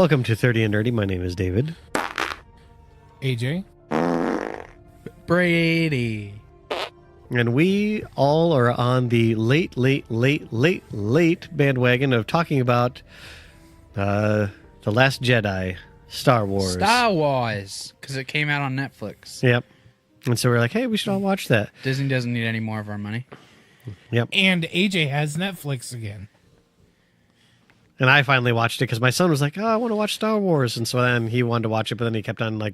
Welcome to 30 and Nerdy. My name is David. AJ. Brady. And we all are on the late bandwagon of talking about The Last Jedi, Star Wars. Star Wars, because it came out on Netflix. Yep. And so we're like, hey, we should all watch that. Disney doesn't need any more of our money. Yep. And AJ has Netflix again. And I finally watched it because my son was like, oh, I want to watch Star Wars. And so then he wanted to watch it, but then he kept on, like,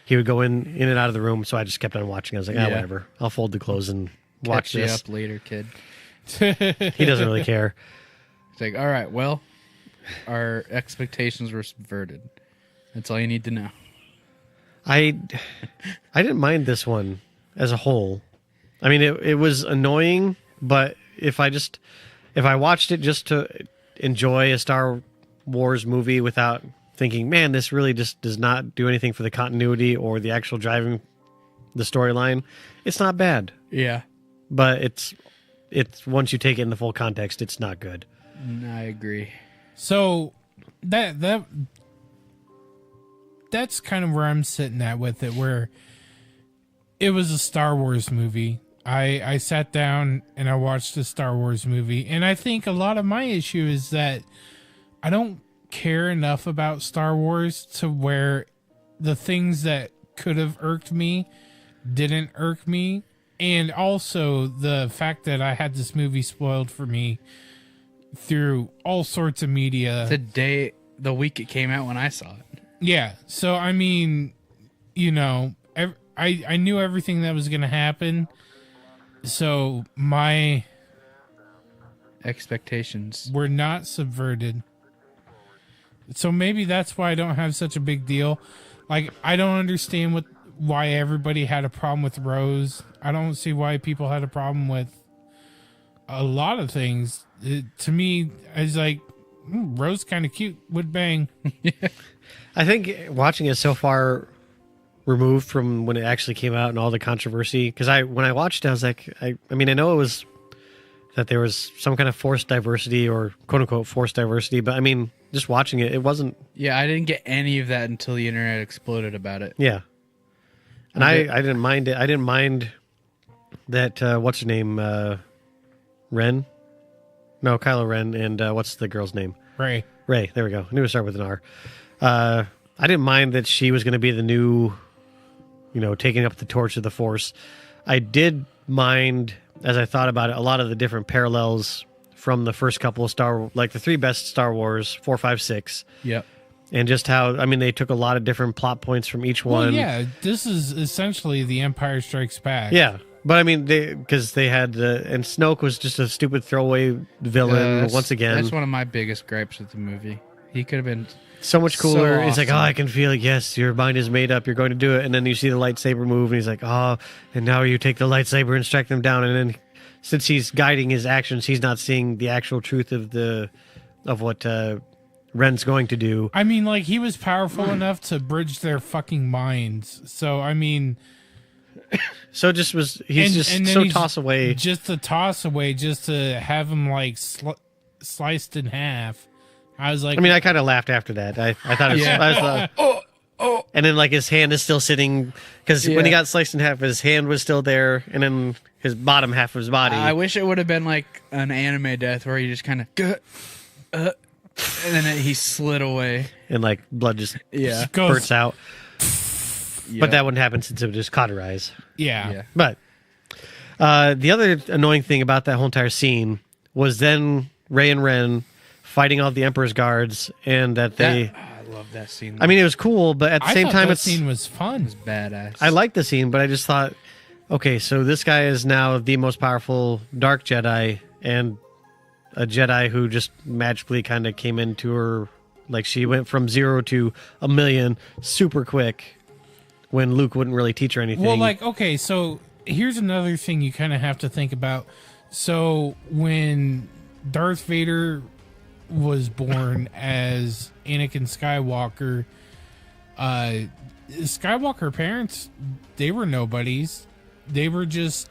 he would go in and out of the room. So I just kept on watching. I was like, Yeah. whatever. I'll fold the clothes and watch Catch you this. up later, kid. He doesn't really care. It's like, all right, well, our expectations were subverted. That's all you need to know. I didn't mind this one as a whole. I mean, it was annoying, but if I watched it just to enjoy a Star Wars movie without thinking, man, this really just does not do anything for the continuity or the actual driving the storyline, it's not bad. Yeah. But it's once you take it in the full context, it's not good. I agree. So that's kind of where I'm sitting at with it, where it was a Star Wars movie. I sat down and I watched a Star Wars movie, and I think a lot of my issue is that I don't care enough about Star Wars to where the things that could have irked me didn't irk me. And also the fact that I had this movie spoiled for me through all sorts of media. The week it came out when I saw it. Yeah. So, I mean, you know, I knew everything that was going to happen. So my Expectations were not subverted. So maybe that's why I don't have such a big deal. Like, I don't understand why everybody had a problem with Rose. I don't see why people had a problem with a lot of things. To me, I was like, Rose kind of cute, would bang. I think watching it so far removed from when it actually came out and all the controversy, because when I watched it, I was like, I mean, I know it was that there was some kind of forced diversity or quote unquote forced diversity, but I mean, just watching it, it wasn't. Yeah, I didn't get any of that until the internet exploded about it. Yeah. And I didn't mind it. I didn't mind that, what's her name? Ren? No, Kylo Ren. And what's the girl's name? Ray. Ray. There we go. I knew it started with an R. I didn't mind that she was going to be the new, taking up the torch of the Force. I did mind, as I thought about it, a lot of the different parallels from the first couple of the three best Star Wars, 4, 5, 6. Yep. And just how, I mean, they took a lot of different plot points from each one. Well, yeah, this is essentially The Empire Strikes Back. Yeah. But I mean, because they had, and Snoke was just a stupid throwaway villain once again. That's one of my biggest gripes with the movie. He could have been so much cooler. So He's like, awesome. I can feel it. Yes, your mind is made up. You're going to do it. And then you see the lightsaber move, and he's like, and now you take the lightsaber and strike them down. And then since he's guiding his actions, he's not seeing the actual truth of what Ren's going to do. I mean, like, he was powerful enough to bridge their fucking minds. So, I mean... So he's so toss away. Just to toss away, just to have him, like, sliced in half. I was like... I mean, I kind of laughed after that. I thought it was... Yeah. I thought, and then, like, his hand is still sitting... Because when he got sliced in half, his hand was still there, and then his bottom half of his body... I wish it would have been like an anime death where he just kind of... and then he slid away. and, like, blood just Yeah. spurts out. Yeah. But that wouldn't happen since it would just cauterize. Yeah. But the other annoying thing about that whole entire scene was then Rey and Ren fighting all the Emperor's guards, and that they... I love that scene. I mean, it was cool, but at the same time, that scene was fun. It's badass. I liked the scene, but I just thought, okay, so this guy is now the most powerful Dark Jedi, and a Jedi who just magically kind of came into her, like she went from 0 to 1,000,000 super quick when Luke wouldn't really teach her anything. Well, like, okay, so here's another thing you kind of have to think about. So when Darth Vader was born as Anakin Skywalker, Skywalker parents, they were nobodies. They were just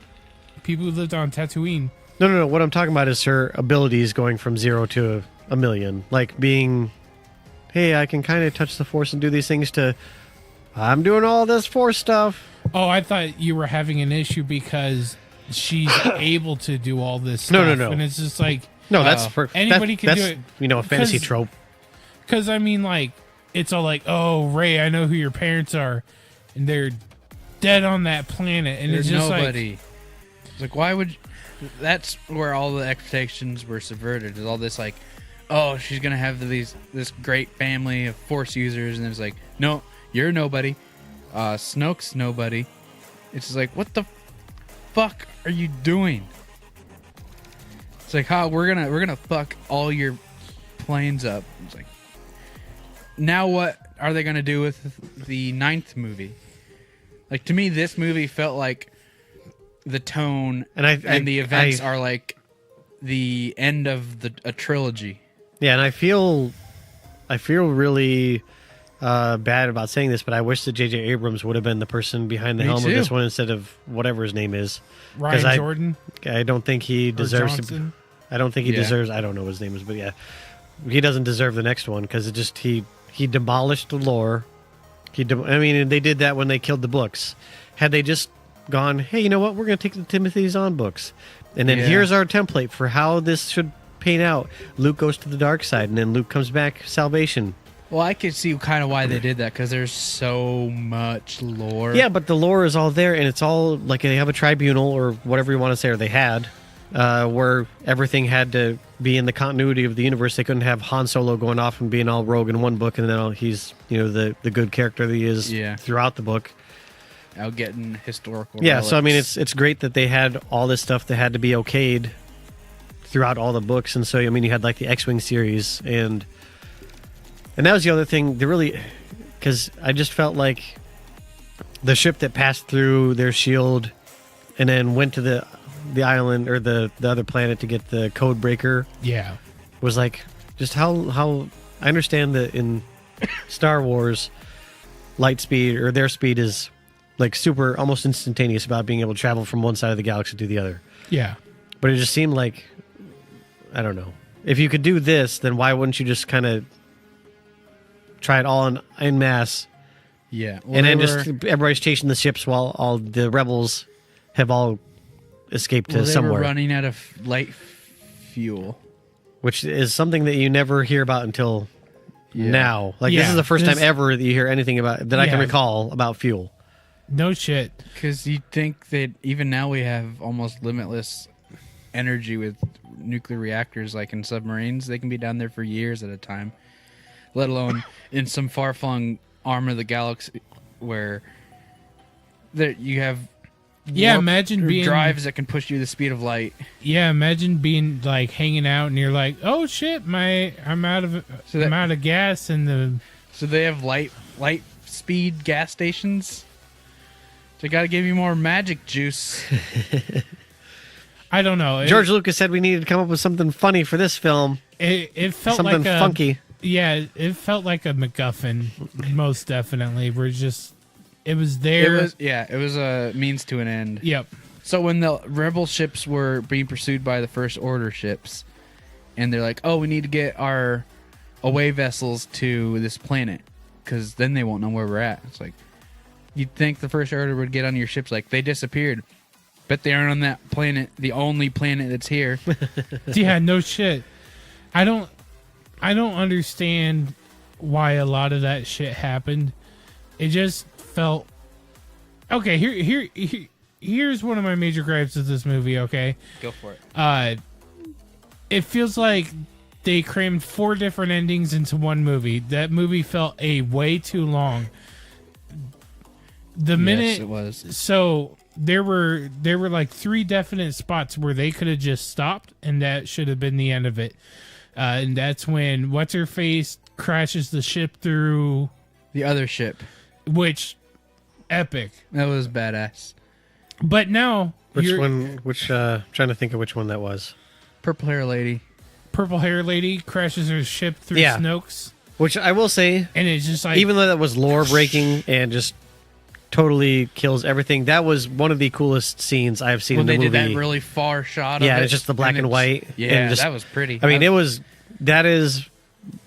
people who lived on Tatooine. No. What I'm talking about is her abilities going from 0 to 1,000,000, like being hey, I can kind of touch the Force and do these things to, I'm doing all this Force stuff. Oh, I thought you were having an issue because she's able to do all this No, stuff. no. And it's just like, No, that's anybody can do it. You know, a fantasy 'Cause- trope. Because, I mean, like, it's all like, oh, Ray, I know who your parents are. And they're dead on that planet. And There's it's just nobody. It's like, why would... That's where all the expectations were subverted. Is all this like, oh, she's going to have this great family of Force users. And it's like, no, you're nobody. Snoke's nobody. It's just like, what the fuck are you doing? It's like, how we're gonna fuck all your planes up. It's like, now what are they gonna do with the 9th movie? Like, to me, this movie felt like the tone and the events are like the end of a trilogy. Yeah, and I feel really bad about saying this, but I wish that J.J. Abrams would have been the person behind the Me helm too. of this one instead of whatever his name is. Ryan Jordan. I don't think he Or deserves to. Johnson. I don't think he Yeah. deserves. I don't know what his name is, but yeah, he doesn't deserve the next one because it just he demolished the lore. I mean, they did that when they killed the books. Had they just gone, hey, you know what? We're going to take the Timothy Zahn books, and then Yeah. here's our template for how this should paint out. Luke goes to the dark side, and then Luke comes back, salvation. Well, I could see kind of why they did that, because there's so much lore. Yeah, but the lore is all there, and it's all like they have a tribunal or whatever you want to say, or they had, where everything had to be in the continuity of the universe. They couldn't have Han Solo going off and being all rogue in one book, and then he's the good character that he is throughout the book. Out getting historical. Yeah, so I mean, relics. it's great that they had all this stuff that had to be okayed throughout all the books, and so I mean, you had like the X-wing series, and that was the other thing. They really, because I just felt like the ship that passed through their shield and then went to the island or the other planet to get the code breaker Yeah. was like just how I understand that in Star Wars, light speed or their speed is like super almost instantaneous about being able to travel from one side of the galaxy to the other. Yeah. But it just seemed like, I don't know, if you could do this, then why wouldn't you just kind of try it all in mass? Yeah. Well, And then they just were- everybody's chasing the ships while all the rebels have all escaped to well, they somewhere, were running out of light fuel. which is something that you never hear about until now. Like, this Yeah, is the first time this- ever that you hear anything about that I can Yeah. recall about fuel. No shit. Because you think that even now we have almost limitless energy with nuclear reactors, like in submarines. They can be down there for years at a time, let alone in some far-flung arm of the galaxy where there you have Yeah, warp imagine being drives that can push you the speed of light. Yeah, imagine being like hanging out and you're like, "Oh shit, I'm out of So that- I'm out of gas in the." So they have light speed gas stations. So got to give you more magic juice. I don't know. George Lucas said we needed to come up with something funny for this film, It felt something like funky. Yeah, it felt like a MacGuffin, most definitely. We're just, it was there. It was a means to an end. Yep. So when the rebel ships were being pursued by the First Order ships, and they're like, "Oh, we need to get our away vessels to this planet, because then they won't know where we're at." It's like, you'd think the First Order would get on your ships, like, they disappeared. Bet they aren't on that planet, the only planet that's here. Yeah, no shit. I don't understand why a lot of that shit happened. It just felt okay. Here's one of my major gripes with this movie. Okay, Go for it. it feels like they crammed 4 different endings into one movie. That movie felt way too long. The minute Yes, it was. so there were like 3 definite spots where they could have just stopped, and that should have been the end of it. And that's when what's her face crashes the ship through, The other ship. which epic. That was badass. But now Which one? Trying to think of which one that was. Purple hair lady. purple hair lady crashes her ship through Yeah. Snoke's, Which I will say, and it's just like even though that was lore breaking and just totally kills everything, that was one of the coolest scenes I have seen When in they the movie. did that really far shot of Yeah, it. it's just the black and it's- white. Yeah, and just, that was pretty. I mean, that is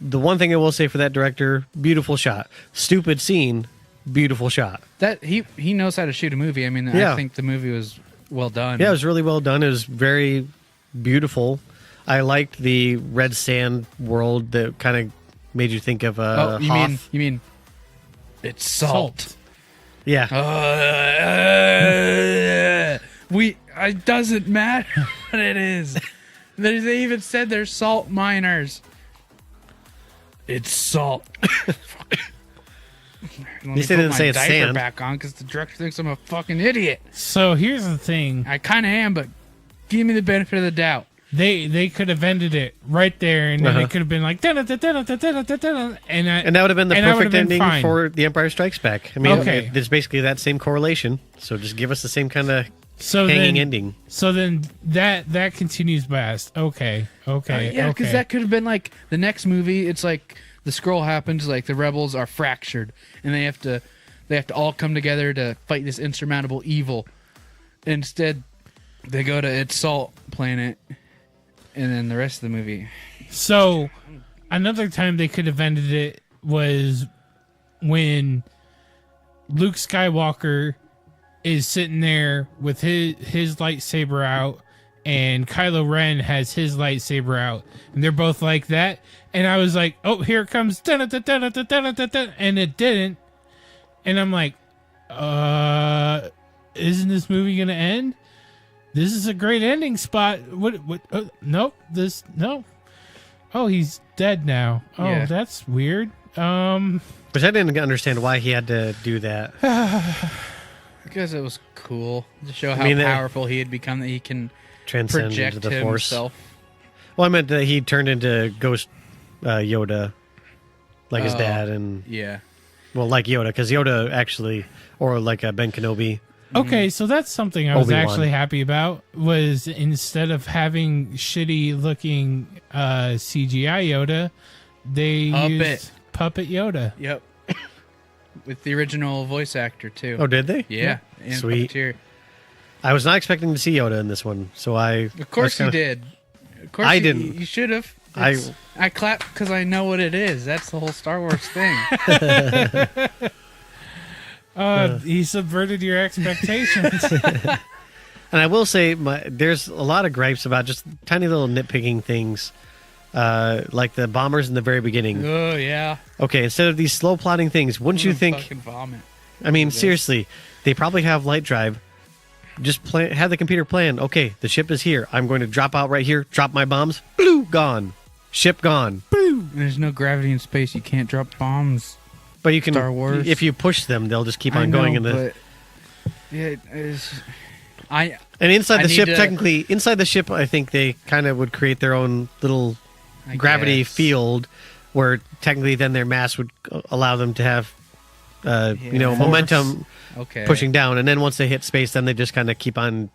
the one thing I will say for that director, beautiful shot. Stupid scene, beautiful shot. That he knows how to shoot a movie. I mean, Yeah. I think the movie was well done. Yeah, it was really well done. It was very beautiful. I liked the red sand world that kind of made you think of Oh, Hoth. you mean it's salt. Yeah. It doesn't matter what it is. They even said they're salt miners. It's salt. At least they didn't say it's sand. Back on because the director thinks I'm a fucking idiot. So here's the thing. I kind of am, but give me the benefit of the doubt. They could have ended it right there, and then Uh-huh. it could have been like and And that would have been the perfect ending for The Empire Strikes Back. I mean, Okay. there's basically that same correlation. So just give us the same kind of so hanging then, ending. So then that continues past. Okay. Yeah, because that could have been like the next movie. It's like the scroll happens, like the rebels are fractured, and they have to all come together to fight this insurmountable evil. Instead, they go to its salt planet, and then the rest of the movie. So another time they could have ended it was when Luke Skywalker is sitting there with his lightsaber out, and Kylo Ren has his lightsaber out, and they're both like that. And I was like, "Oh, here it comes!" And it didn't. And I'm like, isn't this movie gonna end? This is a great ending spot. What? Nope. No. Oh, he's dead now. Oh, Yeah. that's weird. Which I didn't understand why he had to do that. Because it was cool to show how mean, powerful he had become, that he can Transcend project into the Force. himself. Well, I meant that he turned into Ghost Yoda, like his Oh. dad, and Yeah. well, like Yoda, because Yoda actually, or like Ben Kenobi. Okay, so that's something I was Obi-Wan. actually happy about. Was instead of having shitty looking CGI Yoda, they used puppet Yoda. Yep. With the original voice actor too. Oh, did they? Yeah. And Sweet. puppeteer. I was not expecting to see Yoda in this one, so Of course you did. Of course I you, didn't. You should have. I clap because I know what it is. That's the whole Star Wars thing. He subverted your expectations. And I will say, there's a lot of gripes about just tiny little nitpicking things, like the bombers in the very beginning. Oh yeah. Okay, instead of these slow plotting things, wouldn't you think? Fucking vomit. I mean, seriously, they probably have light drive. Just have the computer plan. Okay, the ship is here. I'm going to drop out right here. Drop my bombs. Blue, gone. Ship gone. There's no gravity in space. You can't drop bombs. But you can, Star Wars. if you push them, they'll just keep on I know, going in the. but yeah, And inside I the need ship, to- technically, inside the ship, I think they kind of would create their own little I gravity guess. field, where technically then their mass would allow them to have, Yeah. Force. momentum Okay. pushing down, and then once they hit space, then they just kind of keep on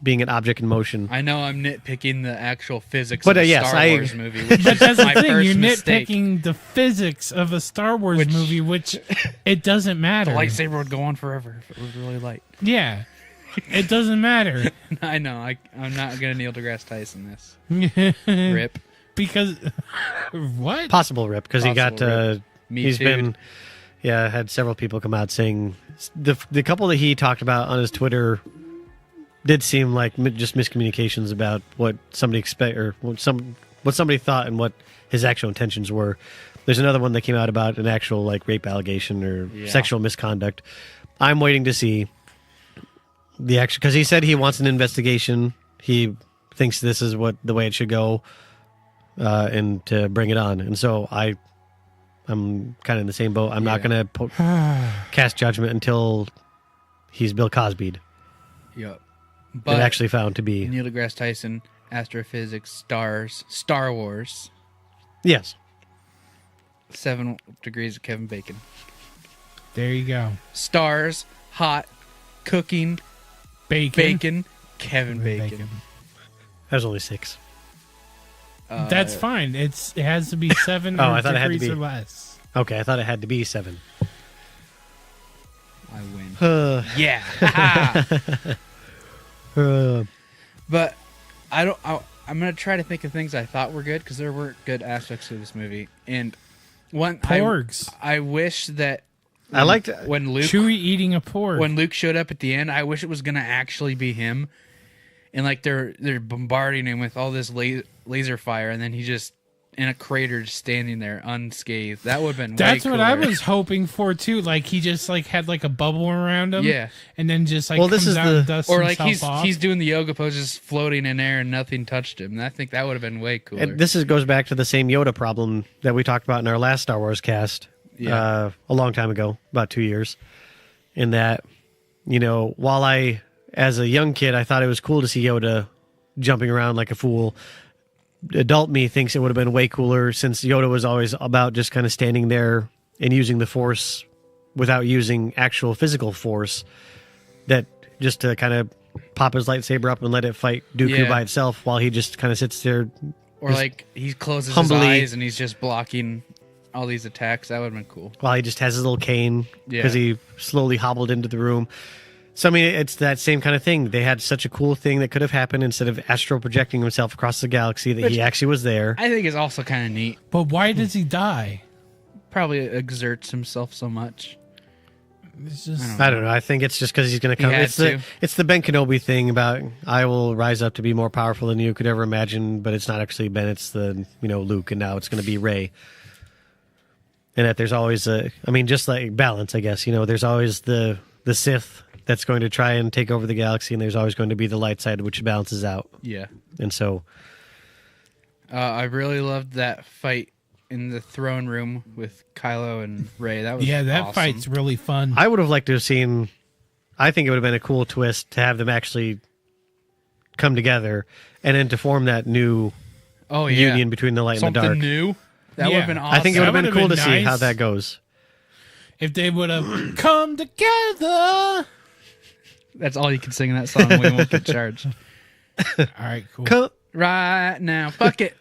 being an object in motion. I know I'm nitpicking the actual physics But, of a yes, Star I- Wars movie. Which But that's is my the thing. first You're mistake. nitpicking the physics of a Star Wars Which- movie, which it doesn't The matter. lightsaber would go on forever if it was really light. Yeah, it doesn't matter. I know. I'm not gonna Neil deGrasse Tyson this. Rip. Because what? Possible rip, because he got. Possible rip. Me He's too. been, had several people come out saying the couple that he talked about on his Twitter did seem like just miscommunications about what somebody expect or what somebody thought and what his actual intentions were. There's another one that came out about an actual like rape allegation or Yeah. sexual misconduct. I'm waiting to see the actual, because he said he wants an investigation. He thinks this is the way it should go, and to bring it on. And so I'm kind of in the same boat. I'm not Yeah. going to cast judgment until he's Bill Cosby'd. Yep. But But actually found to be. Neil deGrasse Tyson, astrophysics, stars, Star Wars, Yes. 7 Degrees of Kevin Bacon. There you go. Stars, hot, cooking, bacon, Kevin Bacon. There's only 6. That's fine. It has to be 7 Oh, I thought it had to degrees be. or less. Okay, I thought it had to be 7. I win. Uh, Yeah. uh, But I I'm gonna try to think of things I thought were good because there were good aspects to this movie. And one, Porgs. I wish that I liked when Luke Chewie eating a porg. when Luke showed up at the end. I wish it was gonna actually be him, and like they're bombarding him with all this laser fire, and then he just in a crater just standing there unscathed. That would have been That's way what I cooler. was hoping for too. Like he just like had like a bubble around him. Yeah. And then just like Well, this comes is out the- and dusts Or like himself off. he's doing the yoga pose, just floating in air, and nothing touched him. And I think that would have been way cooler. And this goes back to the same Yoda problem that we talked about in our last Star Wars cast a long time ago, about 2 years. In that, while I, as a young kid, I thought it was cool to see Yoda jumping around like a fool. Adult me thinks it would have been way cooler since Yoda was always about just kind of standing there and using the Force without using actual physical force. That just to kind of pop his lightsaber up and let it fight Dooku Yeah. by itself while he just kind of sits there. Or just like he closes humbly- his eyes and he's just blocking all these attacks. That would have been cool. While he just has his little cane because Yeah. he slowly hobbled into the room. So, I mean, it's that same kind of thing. They had such a cool thing that could have happened instead of astral projecting himself across the galaxy that Which- he actually was there. I think it's also kind of neat. But why does he die? Probably exerts himself so much. It's just I don't know. I think it's just because he's going to come. had It's it's the Ben Kenobi thing about I will rise up to be more powerful than you could ever imagine, but it's not actually Ben. It's the Luke, and now it's going to be Rey. And that there's always just like balance, I guess. There's always the Sith that's going to try and take over the galaxy, and there's always going to be the light side which balances out. Yeah. And so, I really loved that fight in the throne room with Kylo and Rey. That was that awesome. fight's really fun. I would have liked to have seen. I think it would have been a cool twist to have them actually come together and then to form that new union between the light Something and the dark. new. That would Yeah. have been awesome. I think it would have That been would've cool been to see how nice. that goes. If they would have come together. That's all you can sing in that song. We won't get charged. All right, cool. Co- Right now, fuck it.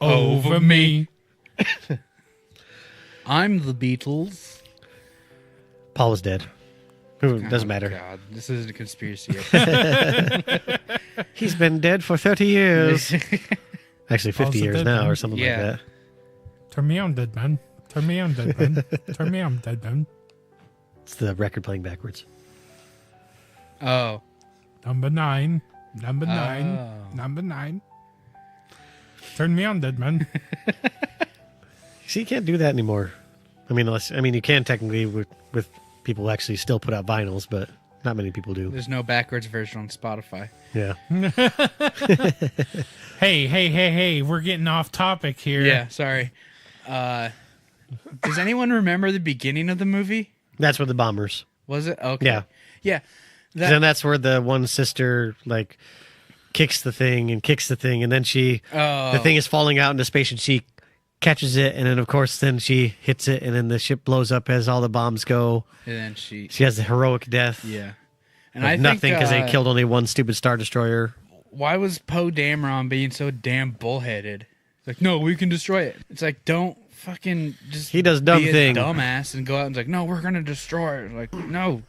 Over me. I'm the Beatles. Paul is dead. Doesn't matter. God, this is a conspiracy. He's been dead for 30 years. Actually, 50 Paul's a years dead now man. or something Yeah. like that. Turn me on, dead man. Turn me on, dead man. Turn me on, dead man. It's the record playing backwards. Oh, Number 9. Number 9. Oh. Number 9. Turn me on, dead man. See, you can't do that anymore. You can technically with people who actually still put out vinyls, but not many people do. there's no backwards version on Spotify. Yeah. Hey, we're getting off topic here. Yeah, sorry. Does anyone remember the beginning of the movie? That's where the bombers. Was it? Okay. Yeah. Yeah. Then that's where the one sister kicks the thing, and then the thing is falling out into space, and she catches it, and then of course then she hits it, and then the ship blows up as all the bombs go. And then she. She has the heroic death. Yeah. And Of I nothing because think, they killed only one stupid Star Destroyer. Why was Poe Dameron being so damn bullheaded? It's like, no, we can destroy it. It's like, don't fucking just. He does dumb be a thing. dumbass and go out and like, no, we're gonna destroy it. Like, no,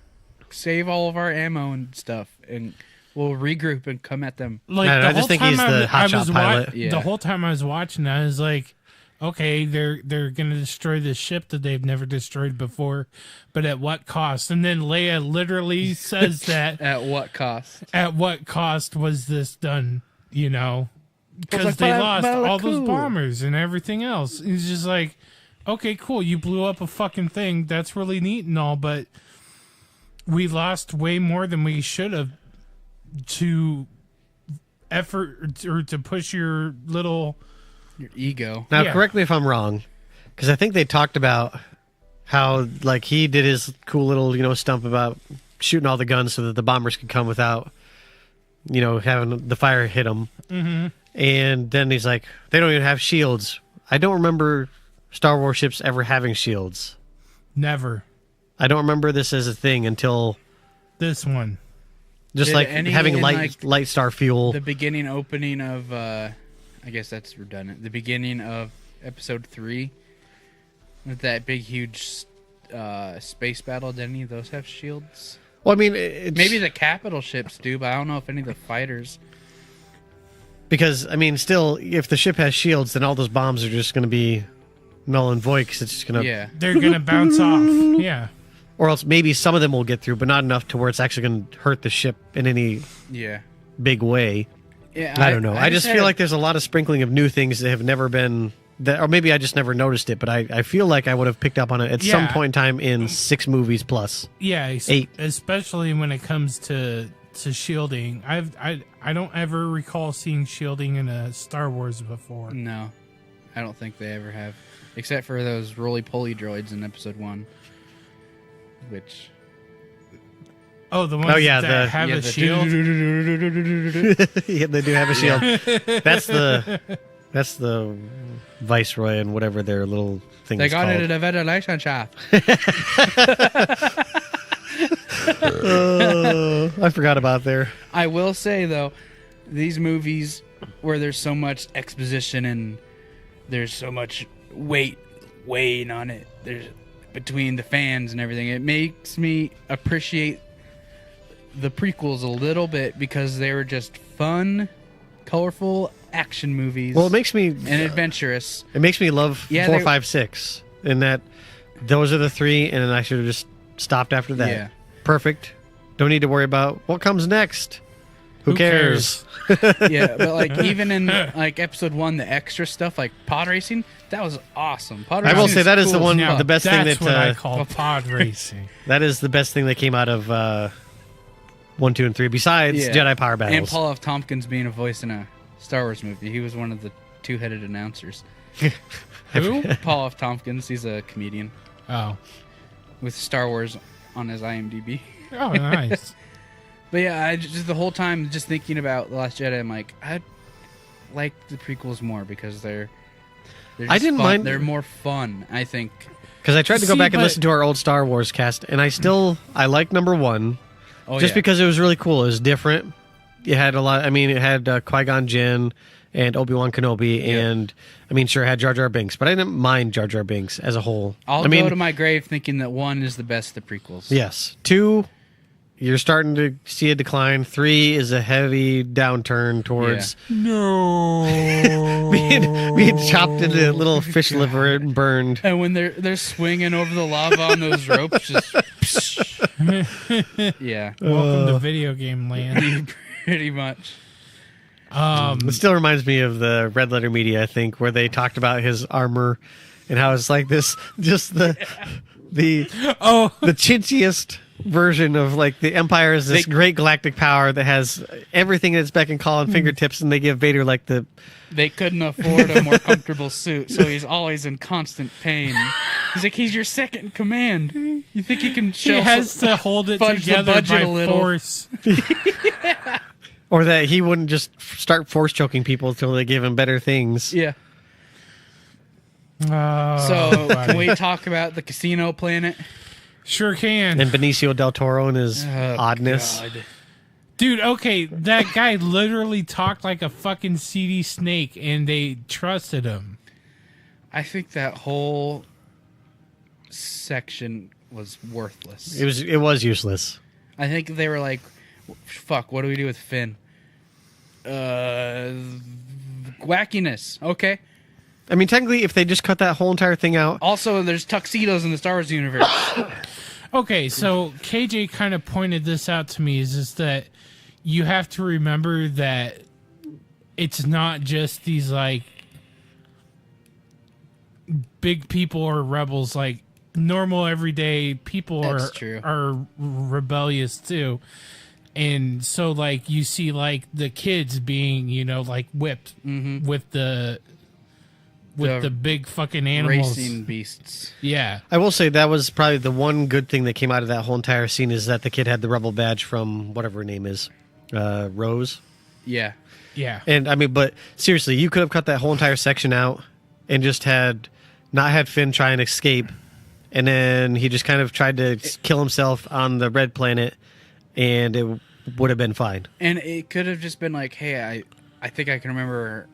save all of our ammo and stuff, and we'll regroup and come at them. Like I the just whole think time he's the hotshot pilot. Yeah. The whole time I was watching, I was like, okay, they're gonna destroy this ship that they've never destroyed before, but at what cost? And then Leia literally says that At what cost? at what cost was this done? Because like, they but- lost but all those cool. bombers and everything else. It's just like, okay, cool, you blew up a fucking thing. That's really neat and all, but we lost way more than we should have to effort or to push your little. Your ego. Now, Yeah. correct me if I'm wrong, because I think they talked about how he did his cool little stump about shooting all the guns so that the bombers could come without having the fire hit them. Mm-hmm. And then he's like, they don't even have shields. I don't remember Star Wars ships ever having shields. Never. I don't remember this as a thing until This one. just Did like any having in, light star fuel. The beginning opening of, I guess that's redundant. The beginning of episode 3 with that big, huge space battle. Did any of those have shields? Well, I mean, it's, Maybe the capital ships do, but I don't know if any of the fighters. Because, I mean, still, if the ship has shields, then all those bombs are just going to be null and void because it's just going to... Yeah. They're going to bounce off. Yeah. Or else maybe some of them will get through, but not enough to where it's actually going to hurt the ship in any big way. Yeah. I don't know. I just feel like there's a lot of sprinkling of new things that have never been... or maybe I just never noticed it, but I feel like I would have picked up on it at some point in time in 6 movies plus. Yeah. 8. Especially when it comes to shielding. I don't ever recall seeing shielding in a Star Wars before. No. I don't think they ever have. Except for those roly-poly droids in Episode 1. Which... Oh, the ones that have a shield? Yeah, they do have a shield. That's the Viceroy and whatever their little thing is called. They got it at a ventilation shaft. I forgot about there. I will say, though, these movies where there's so much exposition and there's so much weight weighing on it, there's between the fans and everything, it makes me appreciate the prequels a little bit because they were just fun, colorful action movies. Well, it makes me... and adventurous. It makes me love 4, 5, 6. In that those are the 3, and then I should have just stopped after that. Yeah. Perfect. Don't need to worry about what comes next. Who cares? Yeah, but like even in like Episode 1, the extra stuff like pod racing, that was awesome. Pod racing I will say that is the cool. one, Now, the best thing that's that what I call pod racing. that is the best thing that came out of 1, 2, and 3. Besides Jedi Power Battles and Paul F. Tompkins being a voice in a Star Wars movie, he was one of the 2-headed announcers. Who? Paul F. Tompkins, he's a comedian Oh. with Star Wars on his IMDb. Oh, nice. But yeah, I just the whole time just thinking about The Last Jedi, I'm like, I like the prequels more because they're just I didn't fun. mind- They're more fun, I think. because I tried to go See, back and but- listen to our old Star Wars cast, and I like number 1 Oh, just yeah. because it was really cool. It was different. It had a lot. I mean, it had Qui-Gon Jinn and Obi-Wan Kenobi, and I mean, sure, it had Jar Jar Binks, but I didn't mind Jar Jar Binks as a whole. I'll I mean, go to my grave thinking that 1 is the best of the prequels. yes. 2, you're starting to see a decline. 3 is a heavy downturn towards No. being chopped into little fish liver and burned. And when they're swinging over the lava on those ropes, just yeah, Welcome to video game land. pretty much. It still reminds me of the Red Letter Media, I think, where they talked about his armor and how it's like this, just the chintziest version of like the Empire is this great galactic power that has everything at its beck and call and fingertips, and they give Vader like the... They couldn't afford a more comfortable suit, so he's always in constant pain. He's like, he's your second in command. You think he can He has to hold it fudge the together budget by a little. force. Or that he wouldn't just start force choking people until they give him better things. Yeah. Oh, So buddy. can we talk about the casino planet? Sure can. And Benicio del Toro and his oddness. God. Dude, okay, that guy literally talked like a fucking seedy snake, and they trusted him. I think that whole section was worthless. It was useless. I think they were like, fuck, what do we do with Finn? Wackiness. Okay. I mean, technically, if they just cut that whole entire thing out... Also, there's tuxedos in the Star Wars universe. Okay, so KJ kind of pointed this out to me, is that you have to remember that it's not just these, like, big people or rebels. Like, normal, everyday people That's true. are rebellious, too. And so, like, you see, like, the kids being, you know, like, whipped with the big fucking animals. Racing beasts. Yeah. I will say that was probably the one good thing that came out of that whole entire scene is that the kid had the rebel badge from whatever her name is, Rose. Yeah. Yeah. And I mean, but seriously, you could have cut that whole entire section out and just not had Finn try and escape, and then he just kind of tried to kill himself on the red planet, and it would have been fine. And it could have just been like, hey, I think I can remember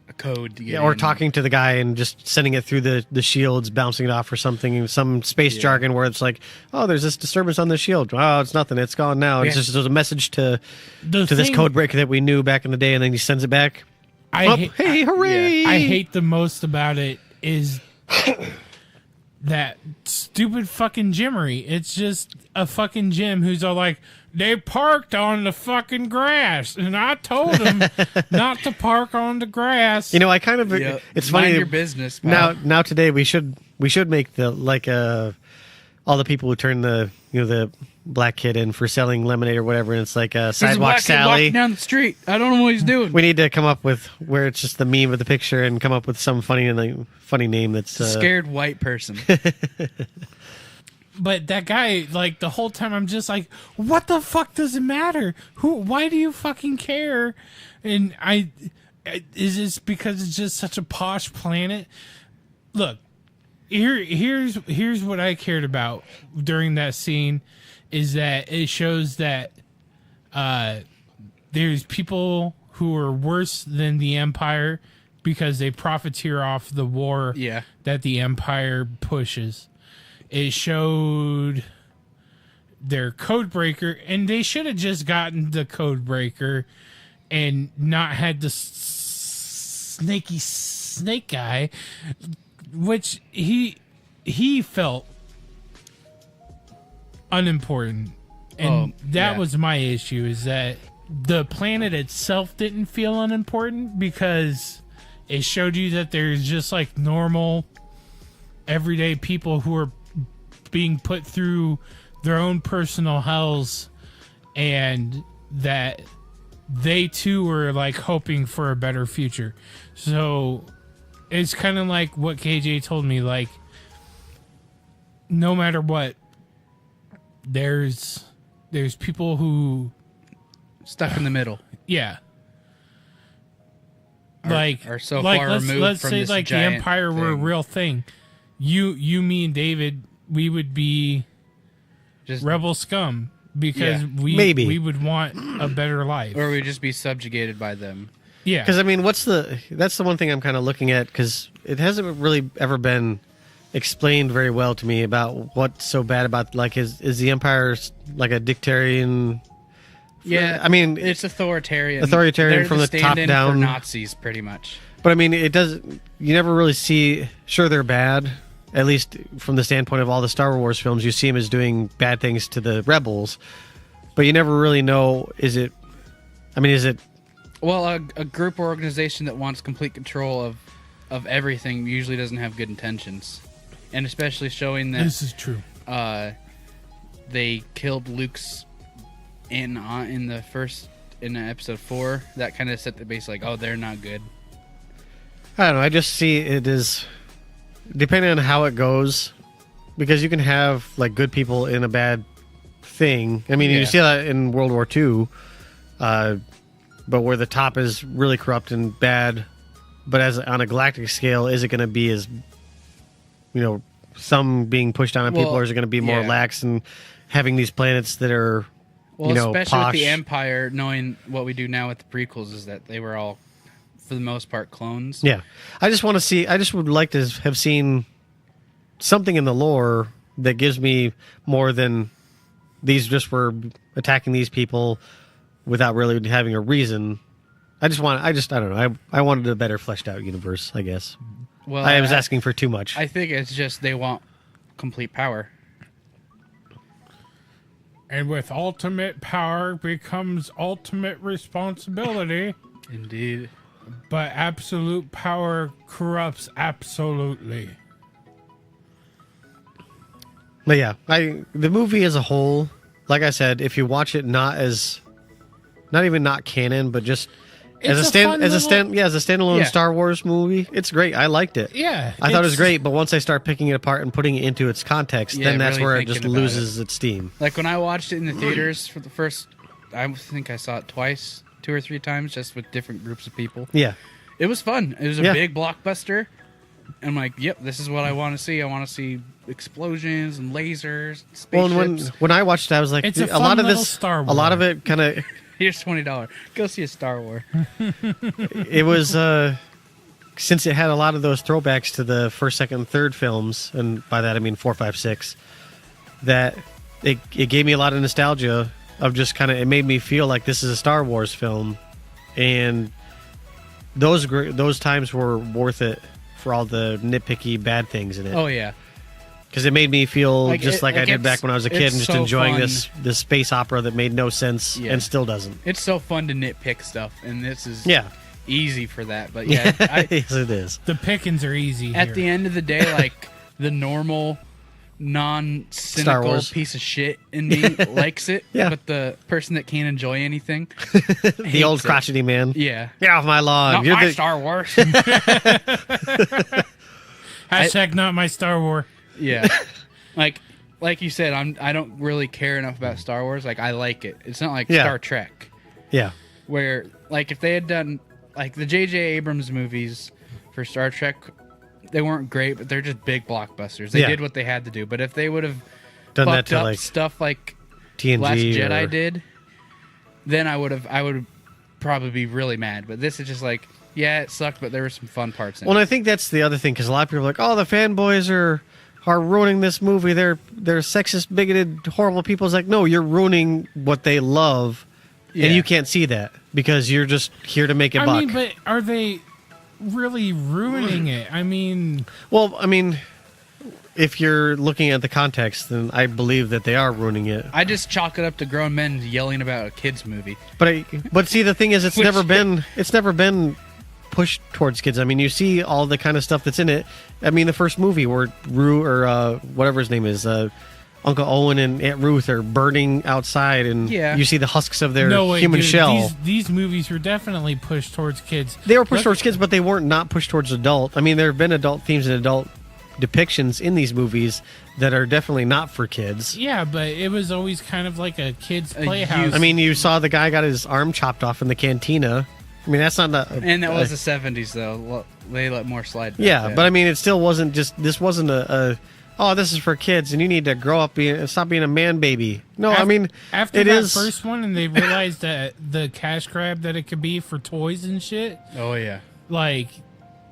a code to get Yeah, or in. talking to the guy and just sending it through the shields, bouncing it off or something, some space jargon where it's like, oh, there's this disturbance on the shield. Oh, it's nothing. It's gone now. It's just a message to this code breaker that we knew back in the day, and then he sends it back. Hey, hooray! I hate the most about it is that stupid fucking Jimmery. It's just a fucking Jim who's all like, they parked on the fucking grass, and I told them not to park on the grass. You know, I kind of Yep. it's Mind funny your business, pal. now today we should make the all the people who turn the the black kid in for selling lemonade or whatever, and it's like There's a sidewalk black kid Sally. walking down the street. I don't know what he's doing. We need to come up with where it's just the meme of the picture and come up with some funny name that's Scared white person. But that guy, like, the whole time I'm just like, what the fuck does it matter? Why do you fucking care? And is this because it's just such a posh planet? Look, here's what I cared about during that scene is that it shows that there's people who are worse than the Empire because they profiteer off the war Yeah. that the Empire pushes. It showed their code breaker, and they should have just gotten the code breaker and not had the snaky snake guy, which he felt unimportant. And that was my issue, is that the planet itself didn't feel unimportant because it showed you that there's just like normal everyday people who are being put through their own personal hells, and that they too were like hoping for a better future. So it's kind of like what KJ told me, like, no matter what, there's people who Stuck in the middle. Are so far let's removed from say this like the giant Empire were a thing. real thing. You, me, and David, we would be Just rebel scum because Yeah. Maybe. we would want a better life. Or we'd just be subjugated by them. Yeah, because I mean, that's the one thing I'm kind of looking at, because it hasn't really ever been explained very well to me about what's so bad about, like, is the Empire like a dictatorial? Yeah, I mean, it's authoritarian. Authoritarian They're from the top stand-in down. for Nazis, pretty much. but I mean, it does. You never really see. Sure, they're bad. At least from the standpoint of all the Star Wars films, you see them as doing bad things to the rebels, but you never really know. Is it? Well, a group or organization that wants complete control of everything usually doesn't have good intentions, and especially showing that this is true. They killed Luke's in episode 4. That kind of set the base, like, oh, they're not good. I don't know. I just see it as, depending on how it goes, because you can have like good people in a bad thing. I mean, Yeah. you see that in World War II, but where the top is really corrupt and bad. But as on a galactic scale, is it going to be as, some being pushed down on people, Well, or is it going to be more yeah. lax and having these planets that are, Well, especially posh? with the Empire, knowing what we do now with the prequels, is that they were all, for the most part, clones. Yeah, I just want to see. I just would like to have seen something in the lore that gives me more than these just were attacking these people without really having a reason. I don't know. I wanted a better fleshed out universe, I guess. Well, I was asking for too much. I think it's just they want complete power. And with ultimate power becomes ultimate responsibility. Indeed. But absolute power corrupts absolutely. But yeah, the movie as a whole, like I said, if you watch it not canon, but just as a standalone Yeah. Star Wars movie, it's great. I liked it. Yeah. I thought it was it's- great, but once I start picking it apart and putting it into its context, Yeah, then that's really where it thinking just about loses its steam. Like when I watched it in the theaters for the first, I think I saw it twice, 2 or 3 times, just with different groups of people. Yeah. It was fun. It was a Yeah. big blockbuster. I'm like, yep, this is what I want to see. I want to see explosions and lasers, Well, and spaceships. when I watched it, I was like, It's a a fun lot of little this, Star a lot of Wars. it kind of, Here's $20. Go see a Star Wars. it was, since it had a lot of those throwbacks to the first, second, third films, and by that I mean 4, 5, 6, that it gave me a lot of nostalgia of just kind of, it made me feel like this is a Star Wars film, and those times were worth it for all the nitpicky bad things in it. Oh yeah. Because it made me feel Like, just like I did back when I was a kid, it's and just so enjoying fun. this space opera that made no sense Yeah. and still doesn't. It's so fun to nitpick stuff, and this is Yeah. easy for that. But yeah, Yes, it is. The pickings are easy at here. the end of the day, like the normal, Star non-cynical Wars. piece of shit in me likes it, Yeah. but the person that can't enjoy anything, The old hates it. crotchety man. Yeah. Get off my lawn. Not You're my the- Star Wars. Hashtag not my Star Wars. Yeah. Like you said, I don't really care enough about Star Wars. Like, I like it. It's not like Yeah. Star Trek, Yeah. where, like, if they had done, like, the J.J. Abrams movies for Star Trek, they weren't great, but they're just big blockbusters. They Yeah. did what they had to do. But if they would have Done that fucked to up like stuff like TNG Last Jedi or- did, then I would probably be really mad. But this is just like, yeah, it sucked, but there were some fun parts in Well, it. and I think that's the other thing, because a lot of people are like, "Oh, the fanboys are ruining this movie. They're sexist, bigoted, horrible people." It's like, no, you're ruining what they love, Yeah. and you can't see that because you're just here to make a buck. I mean, but are they really ruining it? I mean, Well, I mean, if you're looking at the context, then I believe that they are ruining it. I just chalk it up to grown men yelling about a kids movie. But see, the thing is, it's Which- never been pushed towards kids. I mean, you see all the kind of stuff that's in it. I mean, the first movie where Rue or whatever his name is, Uncle Owen and Aunt Ruth are burning outside, and Yeah. you see the husks of their no way, human dude, shell. These movies were definitely pushed towards kids. They were pushed Look- towards kids, but they weren't not pushed towards adult. I mean, there have been adult themes and adult depictions in these movies that are definitely not for kids. Yeah, but it was always kind of like a kid's A playhouse. youth- I mean, you saw the guy got his arm chopped off in the cantina. I mean, that's not And that was the 70s, though. They let more slide. back yeah, then. but I mean, it still wasn't just. This wasn't oh, this is for kids, and you need to grow up, stop being a man baby. No, I mean, after it that is. first one, and they realized that the cash grab that it could be for toys and shit, Oh, yeah. like,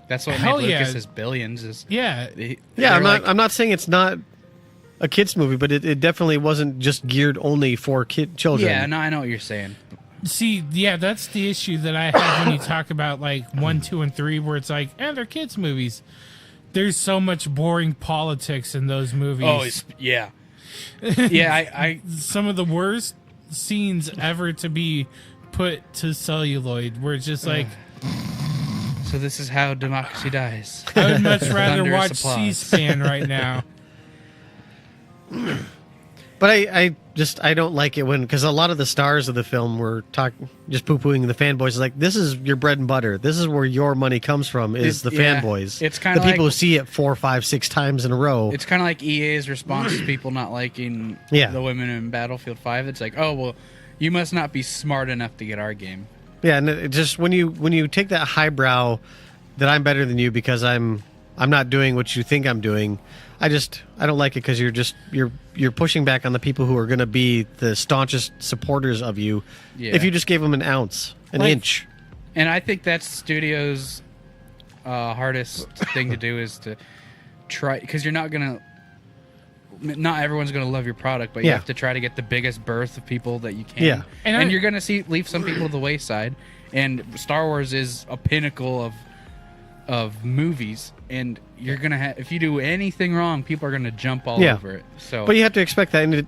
That's what Hell made yeah. Lucas's billions. Is yeah, Yeah, they're I'm not. like- I'm not saying it's not a kids movie, but it definitely wasn't just geared only for children. Yeah, no, I know what you're saying. see, yeah, that's the issue that I have when you talk about like 1, 2, and 3, where it's like, they're kids movies. There's so much boring politics in those movies. Oh, yeah. Yeah, I Some of the worst scenes ever to be put to celluloid, where it's just like, so this is how democracy dies. I would much rather Thunderous watch applause. C-SPAN right now. But I don't like it when, because a lot of the stars of the film were just poo-pooing the fanboys. It's like, this is your bread and butter. This is where your money comes from, is the Yeah. fanboys. It's kinda the people like- who see it 4, 5, 6 times in a row. It's kind of like EA's response to people not liking Yeah. the women in Battlefield 5. It's like, oh, well, you must not be smart enough to get our game. Yeah, and it just when you take that highbrow that I'm better than you because I'm not doing what you think I'm doing, I don't like it, because you're pushing back on the people who are going to be the staunchest supporters of you. Yeah. If you just gave them an ounce, an Like- inch. And I think that's studio's hardest thing to do is to try, because you're not going to, not everyone's going to love your product, but you Yeah. have to try to get the biggest berth of people that you can. Yeah. And you're going to leave some people to the wayside. And Star Wars is a pinnacle of movies, and you're gonna have, if you do anything wrong, people are gonna jump all Yeah. over it. So, But you have to expect that, and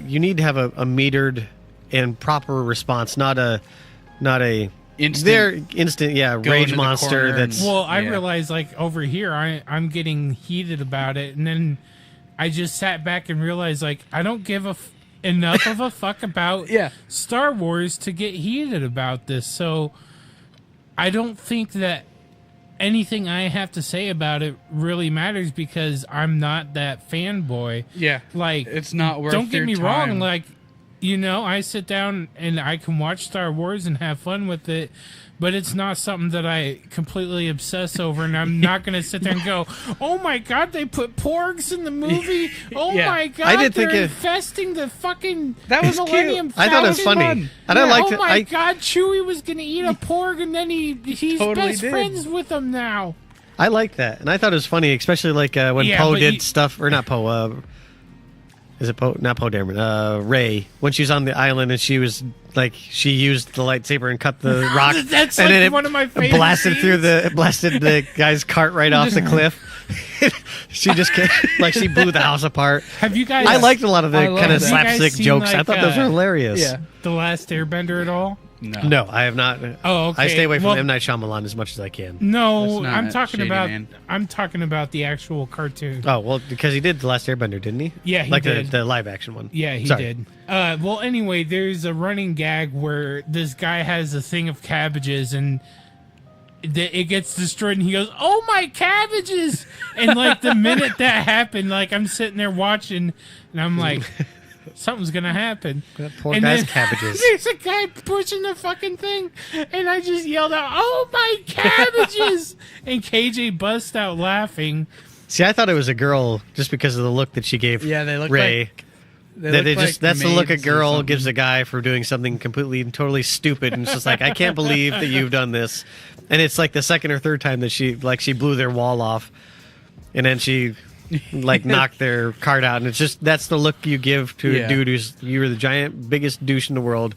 you need to have a metered and proper response, not a Instant they're instant, go rage into the monster. corner That's Well, I Yeah. realized, like, over here, I'm getting heated about it, and then I just sat back and realized, like, I don't give enough of a fuck about Yeah. Star Wars to get heated about this. So I don't think that anything I have to say about it really matters, because I'm not that fanboy. yeah, Like, it's not worth. don't get your me time. wrong, like, you know, I sit down and I can watch Star Wars and have fun with it, but it's not something that I completely obsess over, and I'm not going to sit there and go, oh my god, they put porgs in the movie, oh Yeah. my god, I did they're think it- infesting the fucking That was Millennium cute. I thought it was Falcon. funny, and I Yeah. liked Oh it. my god, Chewie was going to eat a porg, and then he's Totally best did. friends with him now. I liked that, and I thought it was funny, especially like when Yeah, Poe but did you- stuff, or not Poe. is it Poe? Not Poe Dameron. Rey, when she was on the island and she was like, she used the lightsaber and cut the rock. That's and like then one of my favorite blasted scenes. blasted the guy's cart right off the cliff. She just like she blew the house apart. Have you guys? I liked a lot of the I love kind of that. slapstick seen, jokes. I like, thought those were hilarious. Yeah. The Last Airbender at all? No, I have not. Oh, okay. I stay away from Well, M. Night Shyamalan as much as I can. No, That's not I'm talking Shady about. Man. I'm talking about the actual cartoon. Oh, well, because he did The Last Airbender, didn't he? Yeah, he like did. the live action one. Yeah, he Sorry. did. Well, anyway, there's a running gag where this guy has a thing of cabbages and it gets destroyed, and he goes, "Oh, my cabbages!" And like the minute that happened, like I'm sitting there watching, and I'm like, something's gonna happen. That poor And guy's then cabbages. there's a guy pushing the fucking thing, and I just yelled out, "Oh, my cabbages!" And KJ busts out laughing. See, I thought it was a girl just because of the look that she gave Yeah, they look Ray. like- They That look it just like that's the look a maids or girl something. gives a guy for doing something completely and totally stupid, and it's just like, I can't believe that you've done this. And it's like the second or third time that she blew their wall off, and then she like knocked their cart out, and it's just that's the look you give to Yeah. a dude who's you're the giant biggest douche in the world.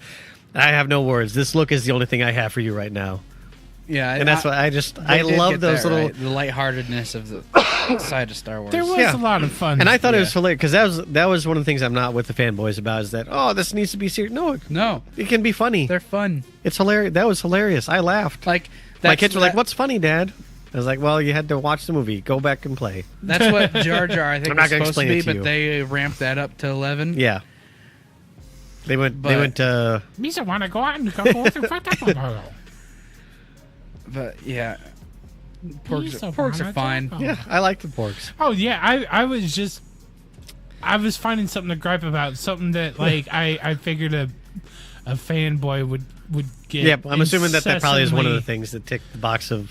I have no words. This look is the only thing I have for you right now, Yeah, and that's what I they did love get those that little. right. The lightheartedness of the side of Star Wars. There was Yeah. a lot of fun. And I thought it Yeah. was hilarious because that was one of the things I'm not with the fanboys about is that this needs to be serious. No, No, it can be funny. they're fun. It's hilarious. That was hilarious. I laughed. Like My that's kids were like, that- "What's funny, Dad?" I was like, "Well, you had to watch the movie. Go back and play." That's what Jar Jar I think I'm not was gonna supposed to explain be, it to but you. they ramped that up to 11. Yeah. They went. But- Misa wanna go out and go forth and fight that. But yeah, porks He's a are wanna fine. talk. Yeah, I like the porks. Oh yeah, I was finding something to gripe about, something that like I figured a fanboy would get. Yeah, I'm assuming that probably is one of the incessantly- things that ticked the box of.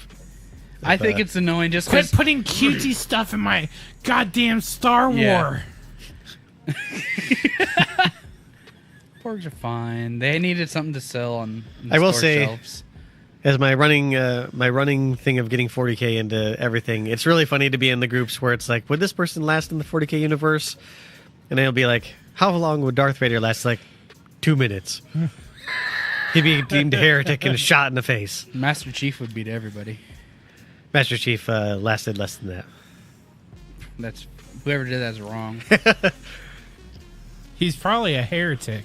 I think it's annoying just Quit because putting cutesy stuff in my goddamn Star Yeah. War. porks are fine. They needed something to sell on the I will store say- shelves. as my running thing of getting 40K into everything. It's really funny to be in the groups where it's like, would this person last in the 40K universe? And it'll be like, how long would Darth Vader last? Like 2 minutes. He'd be deemed a heretic and shot in the face. Master Chief would beat everybody. Master Chief lasted less than that. That's whoever did that's wrong. He's probably a heretic.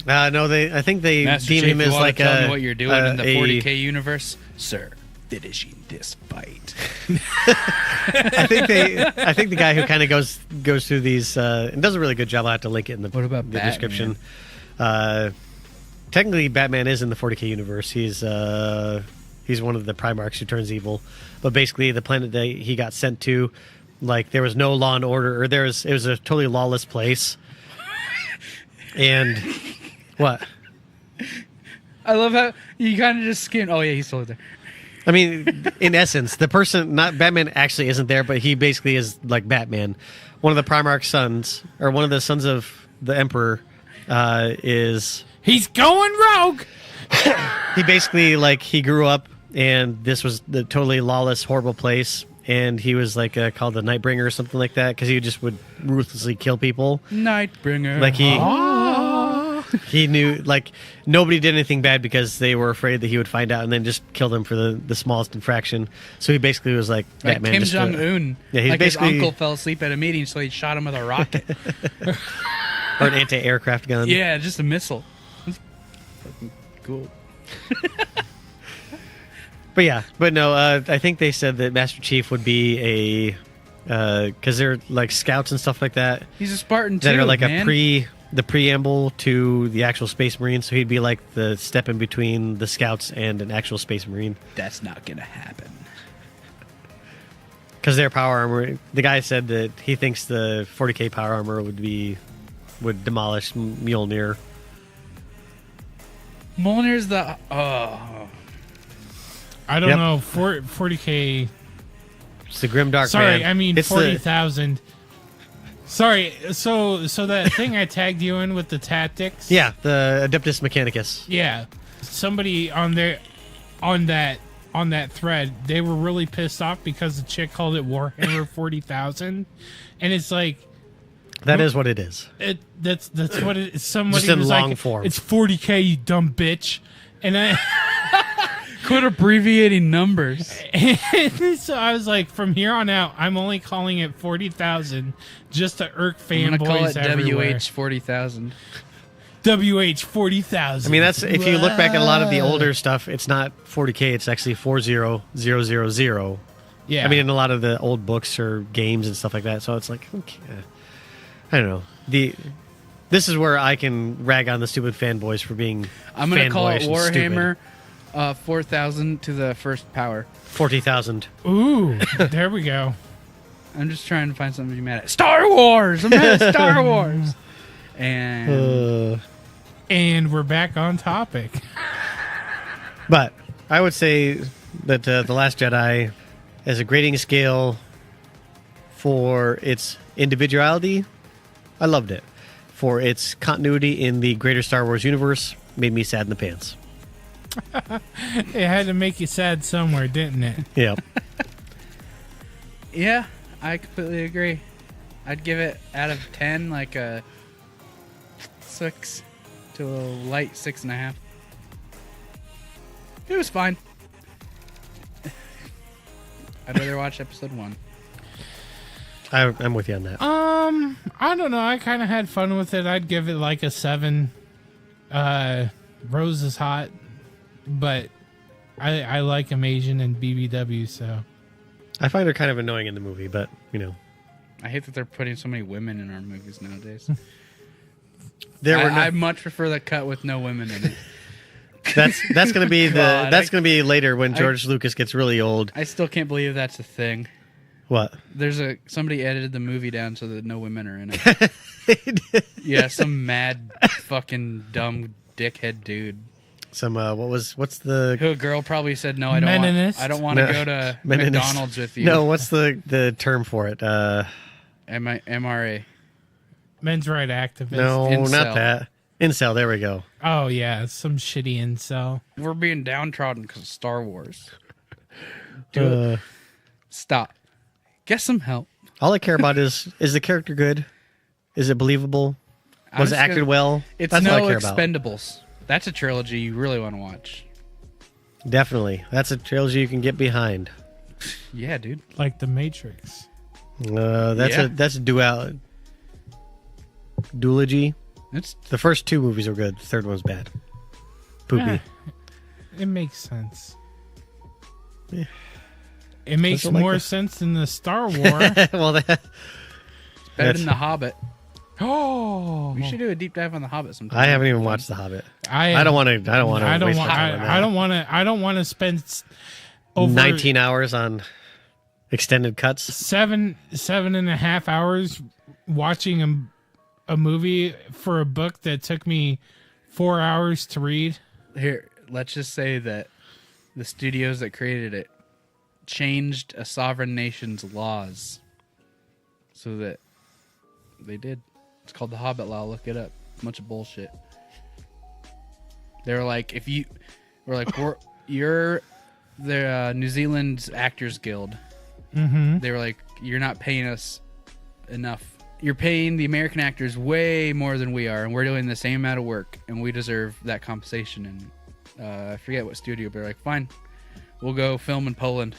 No, I think they Master deem Chief, him you as want like to tell a me what you're doing in the a- 40K universe, sir. Finishing this fight. I think the guy who kind of goes through these and does a really good job. I will have to link it in the, What about the Batman? description. Technically, Batman is in the 40K universe. He's one of the Primarchs who turns evil. But basically, the planet that he got sent to, like there was no law and order, or it was a totally lawless place. And what? I love how you kind of just skim. Oh yeah, he's still there. I mean, in essence, the person, not Batman, actually isn't there, but he basically is like Batman. One of the Primarch sons, or one of the sons of the Emperor, is He's going rogue. he basically like he grew up, and this was the totally lawless, horrible place, and he was like called the Nightbringer or something like that because he just would ruthlessly kill people. Nightbringer. Like he knew like nobody did anything bad because they were afraid that he would find out and then just kill them for the smallest infraction. So he basically was like Like Batman. Kim just Jong Un. Yeah, he's like his basically- uncle fell asleep at a meeting, so he shot him with a rocket. or an anti-aircraft gun. Yeah, just a missile. That's fucking cool. But no, I think they said that Master Chief would be a because they're like scouts and stuff like that He's a Spartan too. that are like man. the preamble to the actual Space Marine. So he'd be like the step in between the scouts and an actual Space Marine. That's not gonna happen. Because their power armor, the guy said that he thinks the 40K power armor would demolish Mjolnir. Mjolnir's the I don't Yep. know. 40K. It's the Grim Dark Sorry, Man. I mean It's the- 40,000. Sorry. So that thing I tagged you in with the tactics. Yeah, the Adeptus Mechanicus. Yeah. Somebody on that thread, they were really pissed off because the chick called it Warhammer 40,000, and it's like, That is what it is. That's what it is. Somebody Just in was long like, form. "It's 40K, you dumb bitch," and I. Quit abbreviating numbers. So I was like, from here on out, I'm only calling it 40,000 just to irk I'm gonna call fanboys it everywhere. WH 40,000. WH 40,000. I mean, that's if you look back at a lot of the older stuff, it's not 40K, it's actually 40000. Yeah. I mean, in a lot of the old books or games and stuff like that. So it's like, okay, I don't know. This is where I can rag on the stupid fanboys for being. I'm gonna call it fanboyish and Warhammer 4,000 to the first power. 40,000. Ooh, there we go. I'm just trying to find something to be mad at. Star Wars! I'm mad at Star Wars! And And we're back on topic. But I would say that The Last Jedi, as a grading scale for its individuality, I loved it. For its continuity in the greater Star Wars universe, made me sad in the pants. It had to make you sad somewhere, didn't it? Yeah. yeah, I completely agree. I'd give it out of 10 like a 6 to a light 6.5. It was fine. I'd rather watch episode 1. I'm with you on that. I don't know. I kind of had fun with it. I'd give it like a 7. Rose is hot, but I like him Asian and BBW, so. I find her kind of annoying in the movie, but, you know. I hate that they're putting so many women in our movies nowadays. I much prefer the cut with no women in it. That's going to be God, that's going to be later when George Lucas gets really old. I still can't believe that's a thing. What? There's somebody edited the movie down so that no women are in it. Yeah, some mad fucking dumb dickhead dude. Some what's the Who a girl probably said no, I don't want to go to Meninist. McDonald's with you. No, what's the term for it? MRA. Men's right activist. No, Incel. not that. Incel, there we go. Oh, yeah. Some shitty incel. We're being downtrodden because of Star Wars. Do it. Stop. Get some help. All I care about is the character good? Is it believable? Was it acted well? It's That's no what I care about. Expendables. That's a trilogy you really want to watch. Definitely. That's a trilogy you can get behind. Yeah, dude. Like The Matrix. That's a duology. It's The first 2 movies are good. The third one's bad. Poopy. Eh, it makes sense. Yeah. It makes Doesn't like more the- sense than the Star War. Well, better That's- than The Hobbit. Oh, We should do a deep dive on The Hobbit sometime. I haven't even watched The Hobbit. I don't want to. I don't want to. I don't waste want. my time on that. I don't want to spend over 19 hours on extended cuts. 7.5 hours watching a movie for a book that took me 4 hours to read. Here, let's just say that the studios that created it changed a sovereign nation's laws so that they did. It's called the Hobbit Law. Look it up. A bunch of bullshit. They're like, you're the New Zealand's Actors Guild. Mm-hmm. They were like, you're not paying us enough. You're paying the American actors way more than we are, and we're doing the same amount of work, and we deserve that compensation. And I forget what studio, but they're like, fine, we'll go film in Poland.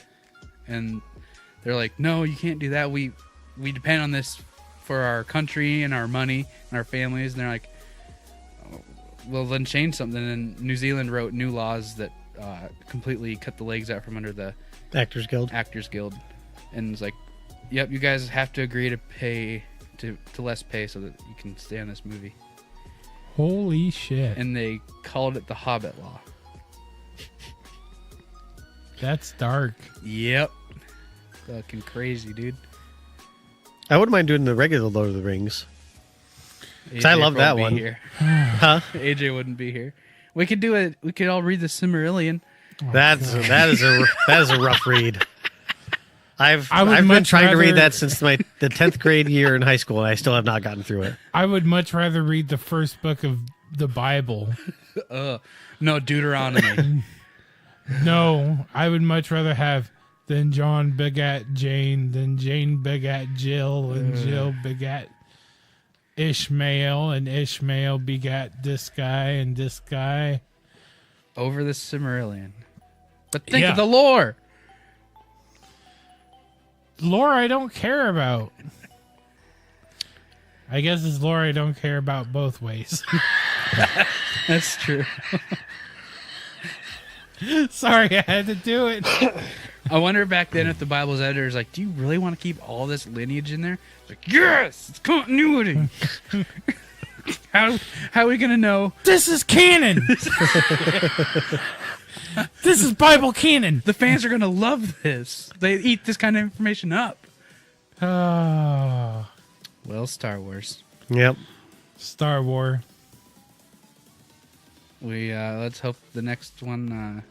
And they're like, no, you can't do that. We depend on this for our country and our money and our families. And they're like, oh, well, then change something. And New Zealand wrote new laws that completely cut the legs out from under the Actors Guild. Actors Guild. And it's like, yep, you guys have to agree to pay to less pay so that you can stay on this movie. Holy shit. And they called it the Hobbit Law. That's dark. Yep. Fucking crazy, dude. I wouldn't mind doing the regular Lord of the Rings. 'Cause I love that one. Here. Huh? AJ wouldn't be here. We could do it. We could all read the Silmarillion. That is a rough read. I've would been much trying to read rather- that since the 10th grade year in high school, and I still have not gotten through it. I would much rather read the first book of the Bible. No, Deuteronomy. No, I would much rather have than John begat Jane, than Jane begat Jill, and Jill begat Ishmael, and Ishmael begat this guy and this guy. Over the Cimmerillion. But think Yeah. of the lore. Lore I don't care about. I guess it's lore I don't care about both ways. That's true. Sorry, I had to do it. I wonder back then if the Bible's editor is like, do you really want to keep all this lineage in there? It's like, yes, it's continuity. How are we going to know? This is canon. This is Bible canon. The fans are going to love this. They eat this kind of information up. Oh, Well, Star Wars. Yep. Star Wars. We let's hope the next one.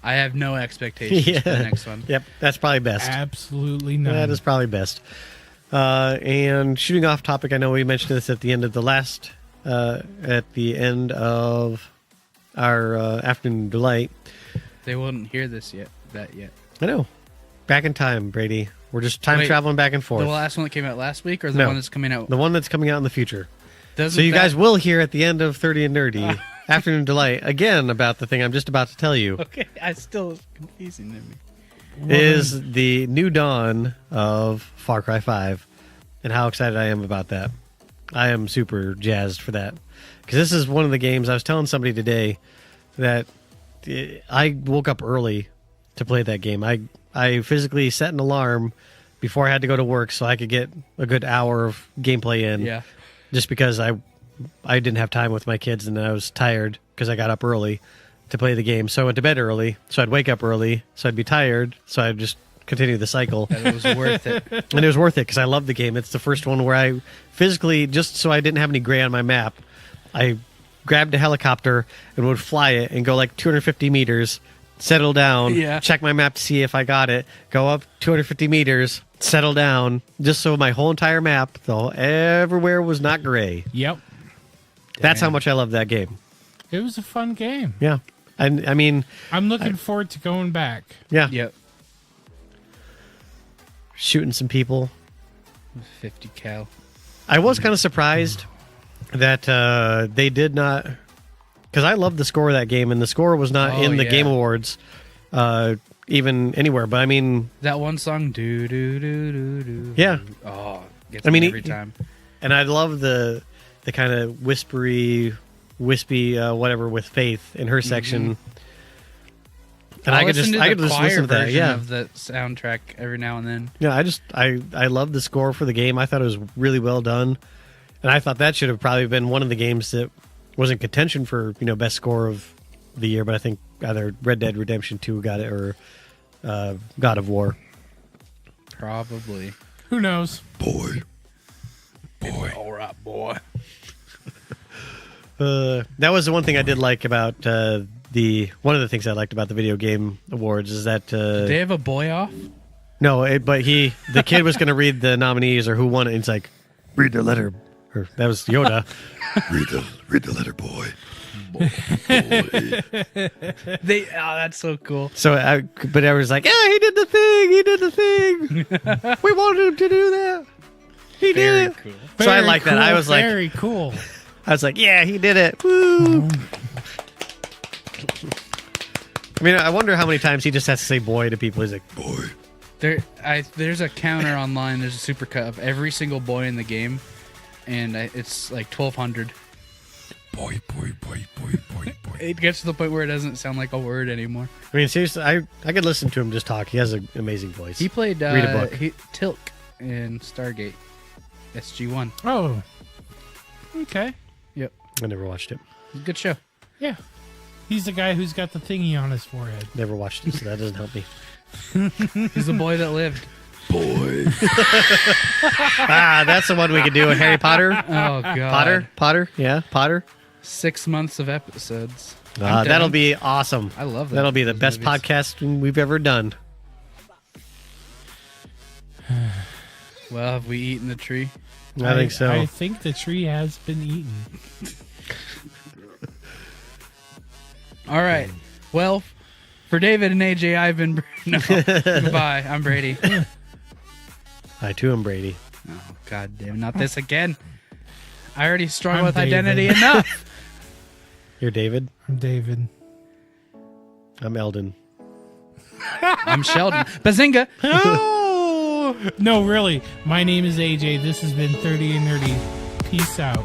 I have no expectations for the next one. Yep. That's probably best. Absolutely not. That is probably best. And shooting off topic, I know we mentioned this at the end of the last, at the end of our afternoon delight. They wouldn't hear this yet. I know. Back in time, Brady. We're just time Wait, traveling back and forth. The last one that came out last week, or the No. one that's coming out? The one that's coming out in the future. Doesn't So you that- guys will hear at the end of 30 and Nerdy, afternoon delight, again about the thing I'm just about to tell you. Okay, I still it's confusing to me. Is the new dawn of Far Cry 5 and how excited I am about that. I am super jazzed for that. Because this is one of the games, I was telling somebody today that I woke up early to play that game. I physically set an alarm before I had to go to work so I could get a good hour of gameplay in. Yeah. Just because I didn't have time with my kids and I was tired because I got up early to play the game. So I went to bed early, so I'd wake up early, so I'd be tired, so I'd just continue the cycle. That it was worth it. And it was worth it because I love the game. It's the first one where I physically, just so I didn't have any gray on my map, I grabbed a helicopter and would fly it and go like 250 meters, settle down, Yeah. check my map to see if I got it, go up 250 meters, settle down, just so my whole entire map, everywhere was not gray. Yep. That's how Damn. much I love that game. It was a fun game. Yeah. And I mean, I'm looking forward to going back. yeah, Yep. shooting some people. 50 cal. I was kind of surprised that they did not, because I loved the score of that game, and the score was not Oh, in the yeah. Game Awards, even anywhere. But I mean, That one song, do do do do do. Yeah. Oh, gets I mean, me every time. and I love the kind of wispy, whatever with Faith in her section. And I'll I could just listen to the choir listen to that. version Yeah, of the soundtrack every now and then. yeah. I love the score for the game. I thought it was really well done, and I thought that should have probably been one of the games that was in contention for best score of the year. But I think either Red Dead Redemption 2 got it or God of War. Probably. Who knows? Boy. All right, boy. That was the one thing I did like about one of the things I liked about the video game awards is that Do they have a boy off? no, but the kid was going to read the nominees or who won it. And it's like, read the letter. Or that was Yoda. read the letter, boy. That's so cool. But I was like, yeah, he did the thing. He did the thing. We wanted him to do that. He Very did it. cool. So I Very like that. cool, I was like, very cool. I was like, yeah, he did it. Woo. I mean, I wonder how many times he just has to say boy to people. He's like, boy. There's a counter online. There's a supercut of every single boy in the game, and it's like 1,200. Boy. It gets to the point where it doesn't sound like a word anymore. I mean, seriously, I could listen to him just talk. He has an amazing voice. He played Read a book. Tilk in Stargate SG-1. Oh. Okay. Yep, I never watched it. good show. Yeah. He's the guy who's got the thingy on his forehead. Never watched it, so that doesn't help me. He's the boy that lived. Boy. That's the one we could do. Harry Potter. Oh god, Potter. Yeah, Potter. 6 months of episodes. I'm down. That'll be awesome. I love that. That'll be the those best movies. podcast we've ever done. Well, have we eaten the tree? I think so. I think the tree has been eaten. All right. Well, for David and AJ, I've been goodbye. I'm Brady. I too am Brady. Oh god damn! Not this again. I already struggle I'm with David. identity enough. You're David. I'm David. I'm Eldon. I'm Sheldon. Bazinga! No, really. My name is AJ. This has been 30 and Nerdy. Peace out.